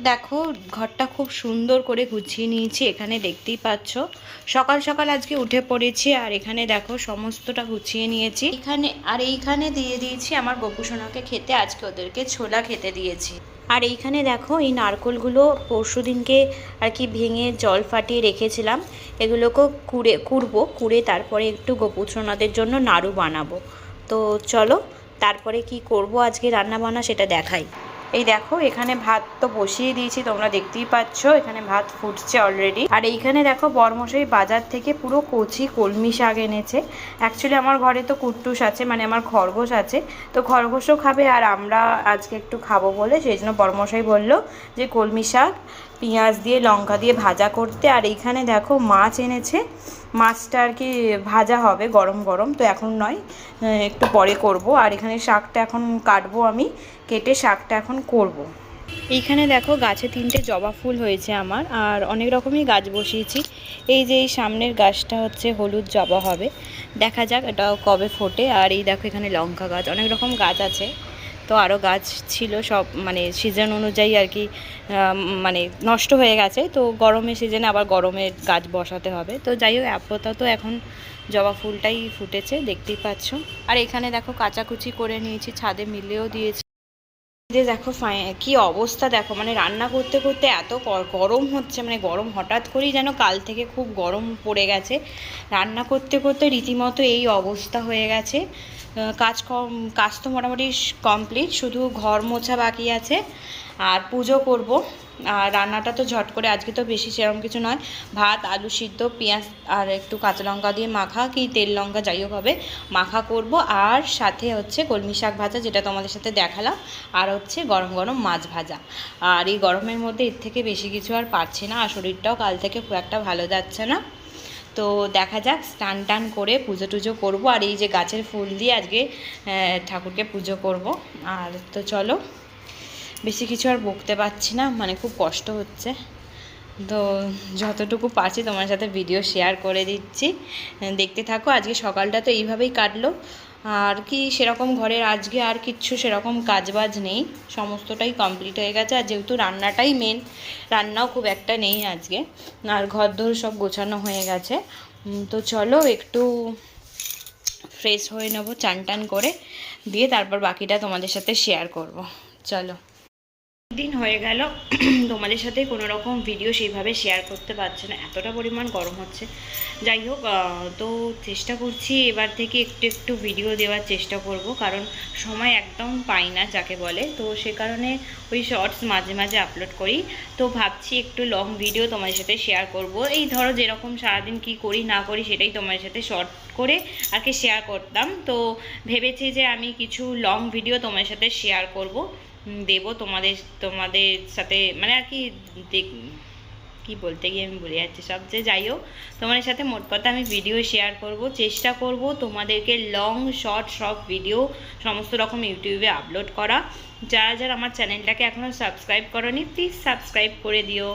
দেখো ঘরটা খুব সুন্দর করে গুছিয়ে নিয়েছি। এখানে দেখতেই পাচ্ছ সকাল সকাল আজকে উঠে পড়েছি, আর এখানে দেখো সমস্তটা গুছিয়ে নিয়েছি। এইখানে দিয়ে দিয়েছি আমার গপু সোনাকে খেতে। আজকে ওদেরকে ছোলা খেতে দিয়েছি। আর এইখানে দেখো এই নারকোলগুলো পরশু দিনকে আর কি ভেঙে জল ফাটিয়ে রেখেছিলাম। এগুলোকে কুড়ে তারপরে একটু গপু সোনাদের জন্য নাড়ু বানাবো। তো চলো তারপরে কি করব আজকে রান্না বান্না সেটা দেখাই। এই দেখো এখানে ভাত তো বসিয়ে দিয়েছি, তোমরা দেখতেই পাচ্ছ এখানে ভাত ফুটছে অলরেডি। আর এইখানে দেখো বরমশাই বাজার থেকে পুরো কচি কলমি শাক এনেছে। অ্যাকচুয়ালি আমার ঘরে তো কুট্টুস আছে, মানে আমার খরগোশ আছে, তো খরগোশও খাবে আর আমরা আজকে একটু খাবো বলে সেই জন্য বরমশাই বললো যে কলমি শাক পেঁয়াজ দিয়ে লঙ্কা দিয়ে ভাজা করতে। আর এইখানে দেখো মাছ এনেছে, মাছটা আর কি ভাজা হবে গরম গরম, তো এখন নয়, একটু পরে করব। আর এখানে শাকটা এখন কাটবো, আমি কেটে শাকটা এখন করব। এইখানে দেখো গাছে 3টে জবা ফুল হয়েছে আমার, আর অনেক রকমই গাছ বসিয়েছি। এই যে এই সামনের গাছটা হচ্ছে হলুদ জবা হবে, দেখা যাক এটা কবে ফোটে। আর এই দেখো এখানে লঙ্কা গাছ, অনেক রকম গাছ আছে। তো আরও গাছ ছিল, সব মানে সিজন অনুযায়ী আর কি মানে নষ্ট হয়ে গেছে, তো গরমের সিজনে আবার গরমের গাছ বসাতে হবে। তো যাই হোক আপাতত এখন জবা ফুলটাই ফুটেছে, দেখতেই পাচ্ছ। আর এখানে দেখো কাচাকুচি করে নিয়েছি, ছাদে মিলেও দিয়েছি। যে দেখো কি অবস্থা দেখো, মানে রান্না করতে করতে এত গরম হচ্ছে, মানে গরম হঠাৎ করেই যেন কাল থেকে খুব গরম পড়ে গেছে। রান্না করতে করতে রীতিমতো এই অবস্থা হয়ে গেছে। কাজ তো মোটামুটি কমপ্লিট, শুধু ঘর মোছা বাকি আছে আর পুজো করব। আর রান্নাটা তো ঝট করে, আজকে তো বেশি সেরকম কিছু নয়, ভাত আলু সিদ্ধ পেঁয়াজ আর একটু কাঁচা লঙ্কা দিয়ে মাখা কি তেল লঙ্কা যাই হোক হবে মাখা করব। আর সাথে হচ্ছে কলমি শাক ভাজা, যেটা তোমাদের সাথে দেখালাম, আর হচ্ছে গরম গরম মাছ ভাজা। আর এই গরমের মধ্যে এর থেকে বেশি কিছু আর পারছি না, আর শরীরটাও কাল থেকে খুব একটা ভালো যাচ্ছে না। তো দেখা যাক, স্নান টান করে পুজো টুজো করবো। আর এই যে গাছের ফুল দিয়ে আজকে ঠাকুরকে পুজো করব। আর তো চলো, বেশি কিছু আর বকতে পারছি না, মানে খুব কষ্ট হচ্ছে। তো যতটুকু পারছি তোমার সাথে ভিডিও শেয়ার করে দিচ্ছি, দেখতে থাকো। আজকে সকালটা তো এইভাবেই কাটলো, আর কি সেরকম ঘরের আজকে আর কিচ্ছু সেরকম কাজবাজ নেই, সমস্তটাই কমপ্লিট হয়ে গেছে। আর যেহেতু রান্নাটাই মেন, রান্নাও খুব একটা নেই আজকে, আর ঘরদোর সব গোছানো হয়ে গেছে। তো চলো একটু ফ্রেশ হয়ে নেবো চান টান করে, দিয়ে তারপর বাকিটা তোমাদের সাথে শেয়ার করব। চলো। দিন হয়ে গেল তোমাদের সাথে কোনো রকম ভিডিও সেইভাবে শেয়ার করতে পারছি না, এতটা পরিমাণ গরম হচ্ছে। যাই হোক, তো চেষ্টা করছি এবার থেকে একটু একটু ভিডিও দেওয়ার চেষ্টা করব, কারণ সময় একদম পাই না যাকে বলে। তো সে কারণে ওই শর্টস মাঝে মাঝে আপলোড করি। তো ভাবছি একটু লং ভিডিও তোমাদের সাথে শেয়ার করব। এই ধরো যেরকম সারাদিন কি করি না করি সেটাই তোমাদের সাথে শর্ট করে আর কি শেয়ার করতাম। তো ভেবেছি যে আমি কিছু লং ভিডিও তোমাদের সাথে শেয়ার করব, দেবো তোমাদের সাথে, মানে আর কি কি বলতে গিয়ে আমি ভুলে যাচ্ছি সব। যে যাই হোক, তোমাদের সাথে মোট কথা আমি ভিডিও শেয়ার করব, চেষ্টা করব তোমাদেরকে লং শর্ট সব ভিডিও সমস্ত রকম ইউটিউবে আপলোড করা। যারা যারা আমার চ্যানেলটাকে এখনও সাবস্ক্রাইব করোনি প্লিজ সাবস্ক্রাইব করে দিও।